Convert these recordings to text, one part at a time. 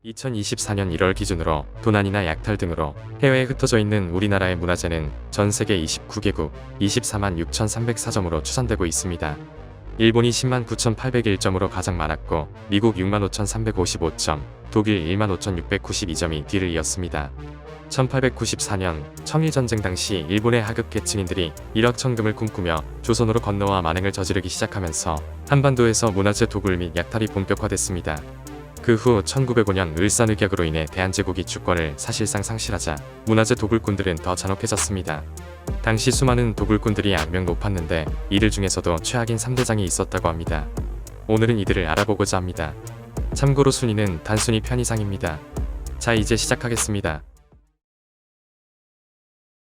2024년 1월 기준으로 도난이나 약탈 등으로 해외에 흩어져 있는 우리나라의 문화재는 전 세계 29개국 24만 6,304점으로 추산되고 있습니다. 일본이 10만 9,801점으로 가장 많았고 미국 6만 5,355점, 독일 1만 5,692점이 뒤를 이었습니다. 1894년 청일전쟁 당시 일본의 하급 계층인들이 1억 천금을 꿈꾸며 조선으로 건너와 만행을 저지르기 시작하면서 한반도에서 문화재 도굴 및 약탈이 본격화됐습니다. 그 후 1905년 을사늑약으로 인해 대한제국이 주권을 사실상 상실하자 문화재 도굴꾼들은 더 잔혹해졌습니다. 당시 수많은 도굴꾼들이 악명 높았는데 이들 중에서도 최악인 3대장이 있었다고 합니다. 오늘은 이들을 알아보고자 합니다. 참고로 순위는 단순히 편의상입니다. 자, 이제 시작하겠습니다.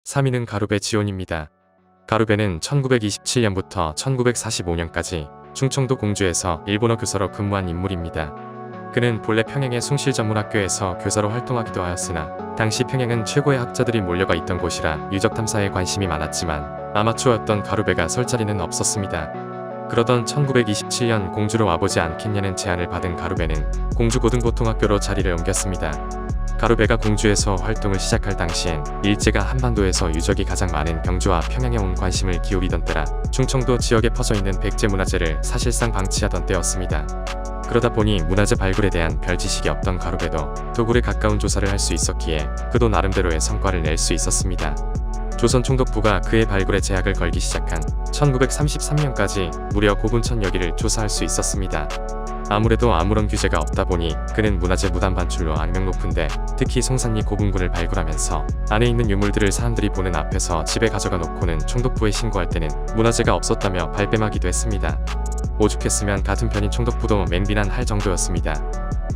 3위는 가루베 지온입니다. 가루베는 1927년부터 1945년까지 충청도 공주에서 일본어 교사로 근무한 인물입니다. 그는 본래 평양의 숭실전문학교에서 교사로 활동하기도 하였으나 당시 평양은 최고의 학자들이 몰려가 있던 곳이라 유적 탐사에 관심이 많았지만 아마추어였던 가루베가 설 자리는 없었습니다. 그러던 1927년 공주로 와보지 않겠냐는 제안을 받은 가루베는 공주고등보통학교로 자리를 옮겼습니다. 가루베가 공주에서 활동을 시작할 당시엔 일제가 한반도에서 유적이 가장 많은 경주와 평양에 온 관심을 기울이던 때라 충청도 지역에 퍼져있는 백제 문화재를 사실상 방치하던 때였습니다. 그러다 보니 문화재 발굴에 대한 별 지식이 없던 가루베도 도굴에 가까운 조사를 할 수 있었기에 그도 나름대로의 성과를 낼 수 있었습니다. 조선 총독부가 그의 발굴에 제약을 걸기 시작한 1933년까지 무려 고분천 여기를 조사할 수 있었습니다. 아무래도 아무런 규제가 없다 보니 그는 문화재 무단 반출로 악명 높은데 특히 송산리 고분군을 발굴하면서 안에 있는 유물들을 사람들이 보는 앞에서 집에 가져가 놓고는 총독부에 신고할 때는 문화재가 없었다며 발뺌하기도 했습니다. 오죽했으면 같은 편인 총독부도 맹비난할 정도였습니다.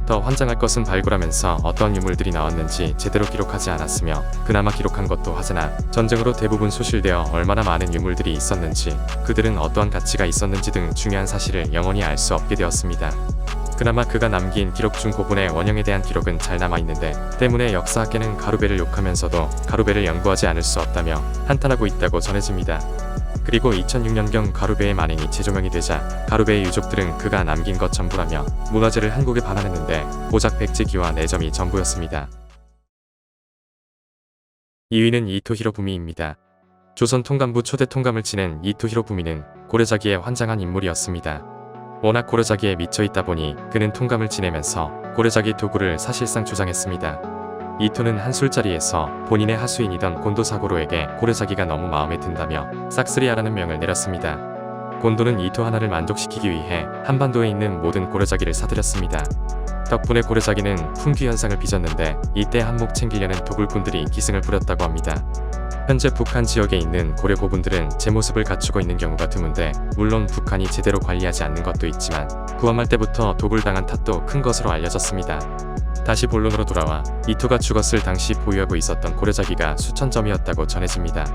더 환장할 것은 발굴하면서 어떤 유물들이 나왔는지 제대로 기록하지 않았으며 그나마 기록한 것도 하자나 전쟁으로 대부분 소실되어 얼마나 많은 유물들이 있었는지 그들은 어떠한 가치가 있었는지 등 중요한 사실을 영원히 알 수 없게 되었습니다. 그나마 그가 남긴 기록 중 고분의 원형에 대한 기록은 잘 남아있는데 때문에 역사학계는 가루베를 욕하면서도 가루베를 연구하지 않을 수 없다며 한탄하고 있다고 전해집니다. 그리고 2006년경 가루베의 만행이 재조명이 되자 가루베의 유족들은 그가 남긴 것 전부라며 문화재를 한국에 반환했는데 고작 백제기와 내점이 전부였습니다. 2위는 이토 히로부미입니다. 조선 통감부 초대 통감을 지낸 이토 히로부미는 고려자기에 환장한 인물이었습니다. 워낙 고려자기에 미쳐있다 보니 그는 통감을 지내면서 고려자기 도굴을 사실상 주장했습니다. 이토는 한 술자리에서 본인의 하수인이던 곤도 사고로에게 고려자기가 너무 마음에 든다며 싹쓸이하라는 명을 내렸습니다. 곤도는 이토 하나를 만족시키기 위해 한반도에 있는 모든 고려자기를 사들였습니다. 덕분에 고려자기는 품귀 현상을 빚었는데 이때 한몫 챙기려는 도굴꾼들이 기승을 부렸다고 합니다. 현재 북한 지역에 있는 고려 고분들은 제 모습을 갖추고 있는 경우가 드문데 물론 북한이 제대로 관리하지 않는 것도 있지만 구함할 때부터 도굴당한 탓도 큰 것으로 알려졌습니다. 다시 본론으로 돌아와 이토가 죽었을 당시 보유하고 있었던 고려자기가 수천 점이었다고 전해집니다.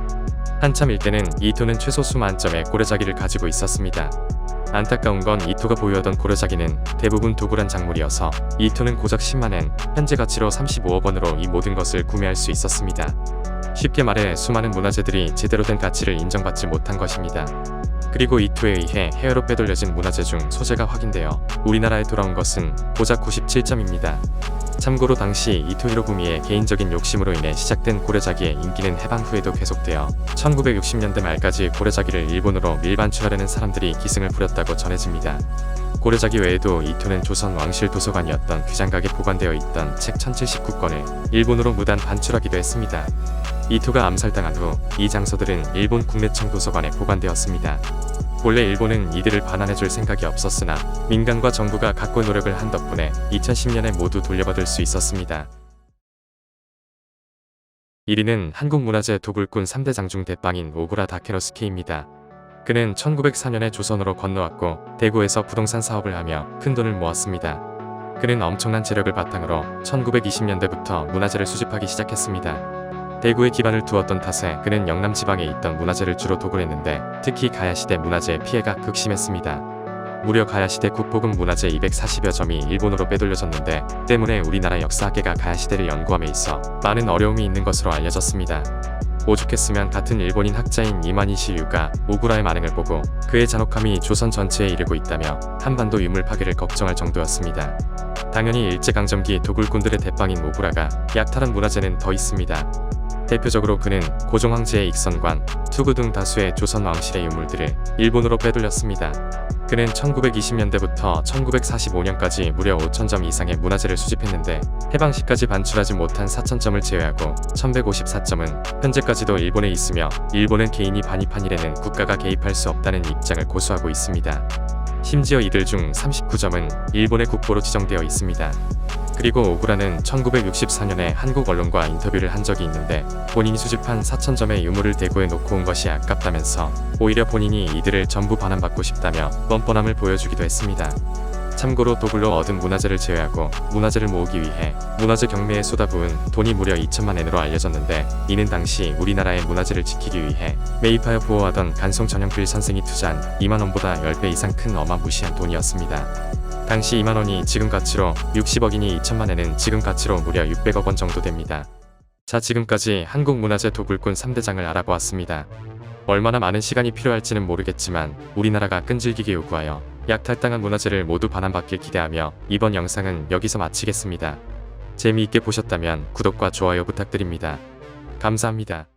한참 일때는 이토는 최소 수만 점의 고려자기를 가지고 있었습니다. 안타까운 건 이토가 보유하던 고려자기는 대부분 도굴한 작물이어서 이토는 고작 10만엔, 현재 가치로 35억 원으로 이 모든 것을 구매할 수 있었습니다. 쉽게 말해 수많은 문화재들이 제대로 된 가치를 인정받지 못한 것입니다. 그리고 이토에 의해 해외로 빼돌려진 문화재 중 소재가 확인되어 우리나라에 돌아온 것은 고작 97점입니다. 참고로 당시 이토 히로부미의 개인적인 욕심으로 인해 시작된 고려자기의 인기는 해방 후에도 계속되어 1960년대 말까지 고려자기를 일본으로 밀반출하려는 사람들이 기승을 부렸다고 전해집니다. 고려자기 외에도 이토는 조선 왕실 도서관이었던 규장각에 보관되어 있던 책 1079권을 일본으로 무단 반출하기도 했습니다. 이토가 암살당한 후 이 장서들은 일본 국내청 도서관에 보관되었습니다. 본래 일본은 이들을 반환해줄 생각이 없었으나 민간과 정부가 각고의 노력을 한 덕분에 2010년에 모두 돌려받을 수 있었습니다. 1위는 한국문화재 도굴꾼 3대장 중 대빵인 오구라 다케노스케입니다. 그는 1904년에 조선으로 건너왔고 대구에서 부동산 사업을 하며 큰 돈을 모았습니다. 그는 엄청난 재력을 바탕으로 1920년대부터 문화재를 수집하기 시작했습니다. 대구에 기반을 두었던 탓에 그는 영남 지방에 있던 문화재를 주로 도굴했는데 특히 가야시대 문화재의 피해가 극심했습니다. 무려 가야시대 국보급 문화재 240여 점이 일본으로 빼돌려졌는데 때문에 우리나라 역사학계가 가야시대를 연구함에 있어 많은 어려움이 있는 것으로 알려졌습니다. 오죽했으면 같은 일본인 학자인 이만희 시류가 오구라의 만행을 보고 그의 잔혹함이 조선 전체에 이르고 있다며 한반도 유물 파괴를 걱정할 정도였습니다. 당연히 일제강점기 도굴꾼들의 대빵인 오구라가 약탈한 문화재는 더 있습니다. 대표적으로 그는 고종 황제의 익선관, 투구 등 다수의 조선 왕실의 유물들을 일본으로 빼돌렸습니다. 그는 1920년대부터 1945년까지 무려 5,000점 이상의 문화재를 수집했는데 해방 시까지 반출하지 못한 4,000점을 제외하고 1,154점은 현재까지도 일본에 있으며 일본은 개인이 반입한 일에는 국가가 개입할 수 없다는 입장을 고수하고 있습니다. 심지어 이들 중 39점은 일본의 국보로 지정되어 있습니다. 그리고 오구라는 1964년에 한국 언론과 인터뷰를 한 적이 있는데 본인이 수집한 4,000점의 유물을 대구에 놓고 온 것이 아깝다면서 오히려 본인이 이들을 전부 반환받고 싶다며 뻔뻔함을 보여주기도 했습니다. 참고로 도굴로 얻은 문화재를 제외하고 문화재를 모으기 위해 문화재 경매에 쏟아부은 돈이 무려 2천만 엔으로 알려졌는데 이는 당시 우리나라의 문화재를 지키기 위해 매입하여 보호하던 간송 전영필 선생이 투자한 2만원보다 10배 이상 큰 어마무시한 돈이었습니다. 당시 2만원이 지금 가치로 60억이니 2천만 엔은 지금 가치로 무려 600억 원 정도 됩니다. 자, 지금까지 한국 문화재 도굴꾼 3대장을 알아보았습니다. 얼마나 많은 시간이 필요할지는 모르겠지만 우리나라가 끈질기게 요구하여 약탈당한 문화재를 모두 반환받길 기대하며 이번 영상은 여기서 마치겠습니다. 재미있게 보셨다면 구독과 좋아요 부탁드립니다. 감사합니다.